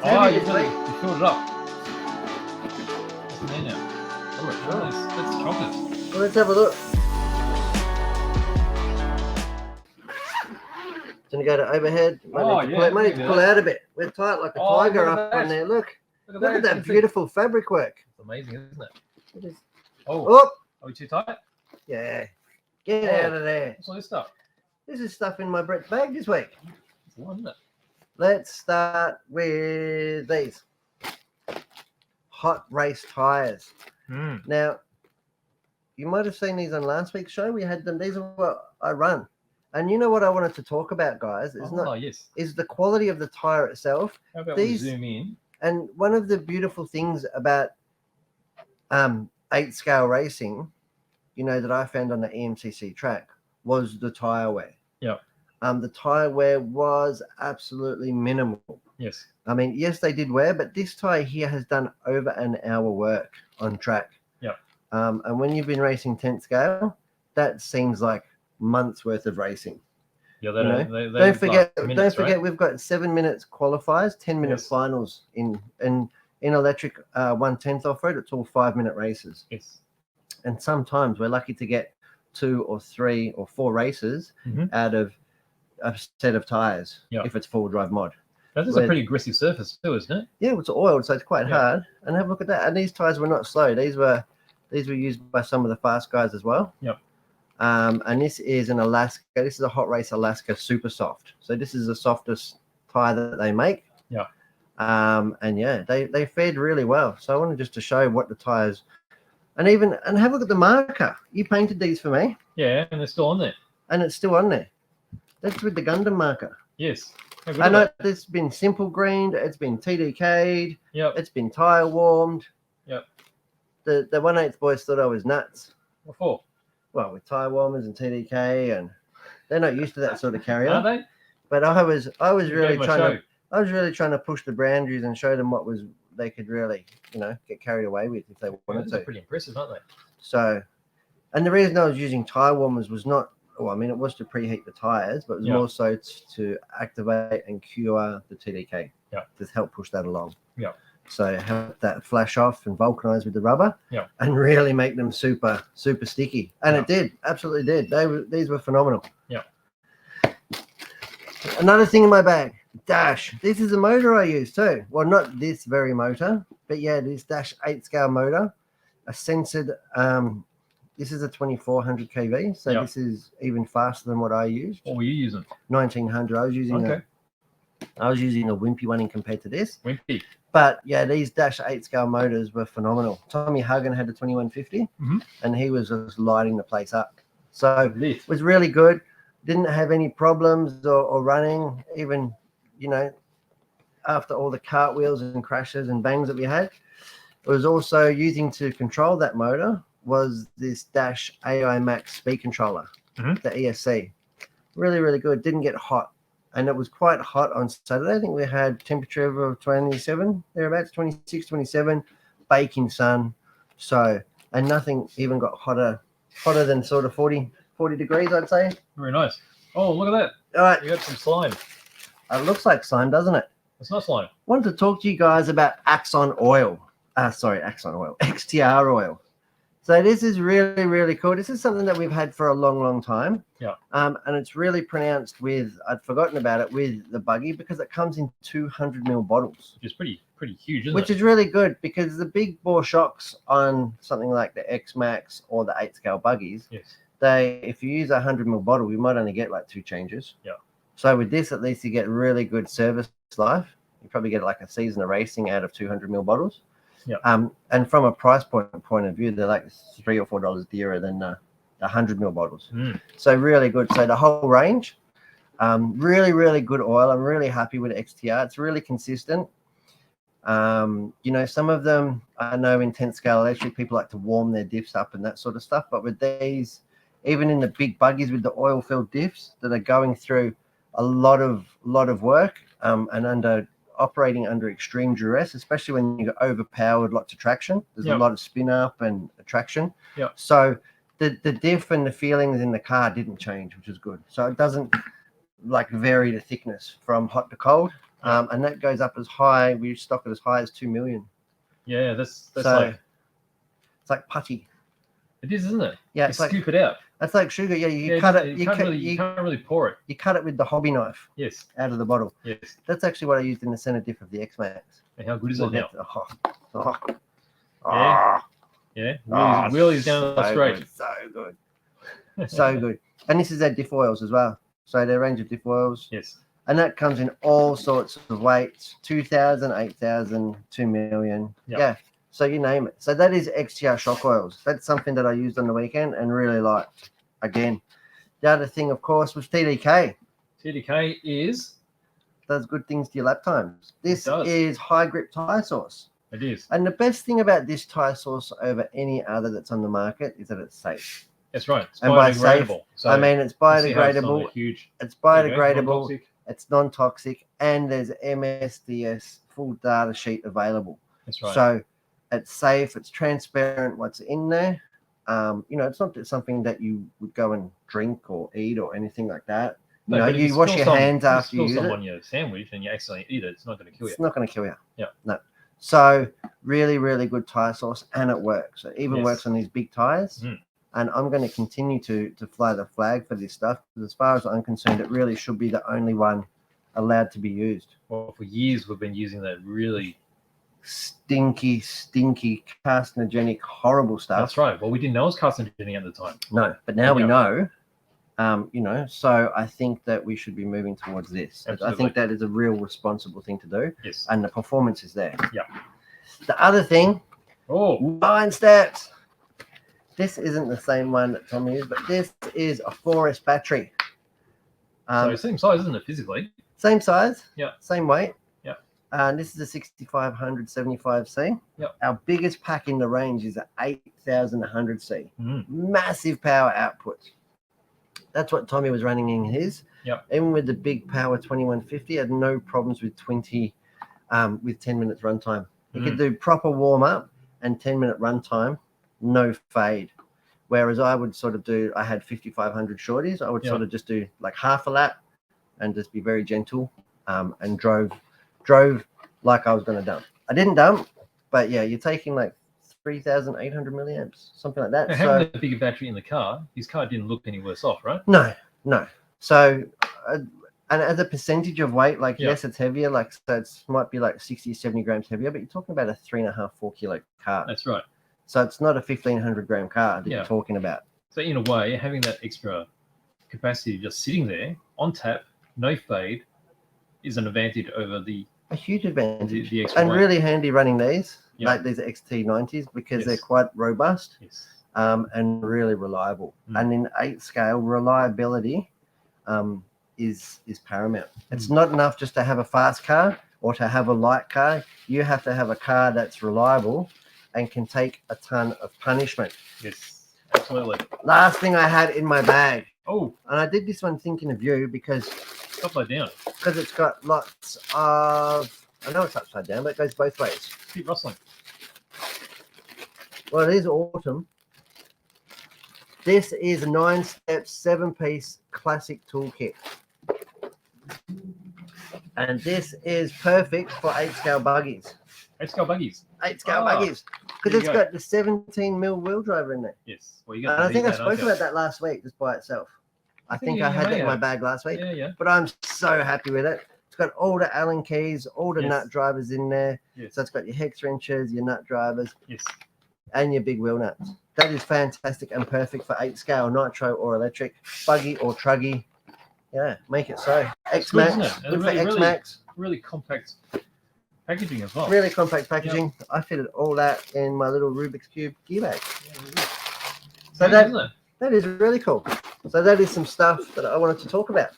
It's heavy this week. You filled it up. What's in there now? Oh, that's chocolate. Well, let's have a look. Gonna go to overhead. Maybe pull out a bit. We're tight like a tiger up on there. Look at that beautiful fabric work. It's amazing, isn't it? It is. Oh, are we too tight? Yeah. Get out of there. What's all this stuff? This is stuff in my Brett bag this week. It's a lot, isn't it? Let's start with these Hot Race Tyres. Now, you might have seen these on last week's show. We had them. These are what I run. And you know what I wanted to talk about, guys, is the quality of the tire itself. How about we zoom in? And one of the beautiful things about 8 scale racing, you know, that I found on the EMCC track was the tire wear. Yeah. The tire wear was absolutely minimal. Yes. I mean, yes, they did wear, but this tire here has done over an hour work on track. Yeah. And when you've been racing 10 scale, that seems like months worth of racing. Yeah, don't forget we've got 7 minutes qualifiers, 10-minute finals in electric 1/10 off-road. It's all 5-minute races. Yes. And sometimes we're lucky to get 2 or 3 or 4 races out of a set of tires if it's 4-wheel drive mod. That is a pretty aggressive surface too, isn't it? Yeah, it's oiled, so it's quite hard. And have a look at that. And these tires were not slow. These were used by some of the fast guys as well. Yep. And this is an Alaska. This is a Hot Race Alaska Super Soft. So this is the softest tire that they make. Yeah. And yeah, they fared really well. So I wanted just to show what the tires, and have a look at the marker. You painted these for me. Yeah, and they're still on there. And it's still on there. That's with the Gundam marker. Yes. I know it's been simple greened. It's been TDK'd. Yep. It's been tire warmed. Yep. The 1/8 boys thought I was nuts. What for? Well, with tire warmers and TDK, and they're not used to that sort of carrier. Are they? But I was really trying to push the boundaries and show them what they could really, get carried away with if they wanted to. Pretty impressive, aren't they? So, and the reason I was using tire warmers was not, it was to preheat the tires, but it was more so to activate and cure the TDK. Yeah. To help push that along. Yeah. So have that flash off and vulcanize with the rubber. Yeah. And really make them super, super sticky. And it did, absolutely did. These were phenomenal. Yeah. Another thing in my bag, Dash. This is a motor I use too. Well, not this very motor, but yeah, this Dash 8 scale motor, a censored. This is a 2400 kV, so this is even faster than what I used. What were you using? 1900. I was using a wimpy one in compared to this. Wimpy. But yeah, these Dash 8 scale motors were phenomenal. Tommy Hagen had the 2150, and he was just lighting the place up. So it was really good. Didn't have any problems or running, even, after all the cartwheels and crashes and bangs that we had. It was also using to control that motor was this Dash AI Max speed controller, the ESC. Really, really good. Didn't get hot. And it was quite hot on Saturday. I think we had temperature of 27, thereabouts, 26, 27, baking sun. So, and nothing even got hotter than sort of 40 degrees, I'd say. Very nice. Oh, look at that. All right. You got some slime. It looks like slime, doesn't it? It's not slime. Wanted to talk to you guys about Axon oil. XTR oil. So this is really, really cool. This is something that we've had for a long, long time. Yeah. And it's really pronounced with, I'd forgotten about it, with the buggy because it comes in 200 ml bottles. Which is pretty huge, isn't it? Which is really good because the big bore shocks on something like the X Max or the 8 scale buggies, if you use a 100 ml bottle, you might only get like 2 changes. Yeah. So with this, at least you get really good service life. You probably get like a season of racing out of 200 ml bottles. Yeah. And from a price point of view, they're like $3 or $4 dearer than the 100 ml bottles. So really good. So the whole range, really, really good oil. I'm really happy with XTR. It's really consistent. Some of them, I know in 10 scale electric, people like to warm their diffs up and that sort of stuff. But with these, even in the big buggies with the oil-filled diffs that are going through a lot of work and operating under extreme duress, especially when you got overpowered lots of traction. There's a lot of spin up and traction. Yeah. So the diff and the feelings in the car didn't change, which is good. So it doesn't vary the thickness from hot to cold. And that goes up as high. We stock it as high as 2 million. Yeah, that's So like it's like putty. it is, isn't it? Yeah, You it's like scoop it out. that's like sugar. Yeah, you Yeah, cut it. You can't really pour it. You cut it with the hobby knife Yes. out of the bottle. Yes. That's actually what I used in the center diff of the X Max. And how good is it now? Yeah. Yeah. Wheelies down the straight. Good, so good. So good. And this is their diff oils as well. So their range of diff oils. Yes. And that comes in all sorts of weights, 2,000, 8,000, 2 million. Yep. Yeah. So you name it. So that is XTR shock oils. That's something that I used on the weekend and really liked. Again, the other thing, of course, was TDK. TDK does good things to your lap times. This is high grip tire sauce. It is. And the best thing about this tire sauce over any other that's on the market is that it's safe. That's right. It's and by safe, so I mean it's biodegradable. It's biodegradable. It's non-toxic, and there's MSDS full data sheet available. That's right. So it's safe. It's transparent. What's in there? It's not something that you would go and drink or eat or anything like that. You wash your hands after you use it. On your sandwich and you accidentally eat it, it's not going to kill you. It's not going to kill you. Yeah. No. So really, really good tire sauce, and it works. It even works on these big tires. Mm. And I'm going to continue to fly the flag for this stuff, because as far as I'm concerned, it really should be the only one allowed to be used. Well, for years we've been using that really stinky, carcinogenic, horrible stuff. That's right. Well, we didn't know it was carcinogenic at the time. No, but now we know. So I think that we should be moving towards this. Absolutely. I think that is a real responsible thing to do. Yes. And the performance is there. Yeah. The other thing, 9 steps. This isn't the same one that Tommy used, but this is a 4S battery. So same size, isn't it, physically? Same size. Yeah. Same weight. Yeah. And this is a 6500 75C. Yep. Our biggest pack in the range is an 8100C. Mm. Massive power output. That's what Tommy was running in his. Yep. Even with the big power 2150, had no problems with 10 minutes runtime. You could do proper warm up and 10-minute runtime, no fade. Whereas I would sort of I had 5500 shorties. I would sort of just do like half a lap and just be very gentle, and drove like I was going to dump. I didn't dump, but yeah, you're taking like 3,800 milliamps, something like that. Now, having the bigger battery in the car, his car didn't look any worse off, right? No. So, and as a percentage of weight, yes, it's heavier. So it might be like 60, 70 grams heavier, but you're talking about a 3.5, 4 kilo car. That's right. So it's not a 1,500 gram car that you're talking about. So in a way, having that extra capacity just sitting there on tap, no fade, is an advantage over a huge advantage. The extra weight. Really handy running these, like these XT90s, because they're quite robust, and really reliable. And in 8 scale, reliability is paramount. It's not enough just to have a fast car or to have a light car. You have to have a car that's reliable and can take a ton of punishment. Yes, absolutely. Last thing I had in my bag. Oh. And I did this one thinking of you because... Upside down. Because it's got lots of... I know it's upside down, but it goes both ways. Keep rustling. Well, it is autumn. This is a 9-step, 7-piece classic toolkit. And this is perfect for 8-scale buggies. 8-scale buggies? 8-scale buggies. Because it's got the 17mm wheel driver in there. Yes. Well, you got and I think I spoke about that last week just by itself. I think I had that in my bag last week. Yeah. But I'm so happy with it. It's got all the Allen keys, all the nut drivers in there. Yes. So it's got your hex wrenches, your nut drivers. Yes. And your big wheel nuts. That is fantastic and perfect for 8-scale nitro or electric, buggy or truggy. Yeah, make it so. X-Max. Good for X-Max. Really compact packaging as well. Really compact packaging. Yep. I fitted all that in my little Rubik's Cube gear bag. So that is really cool. So that is some stuff that I wanted to talk about.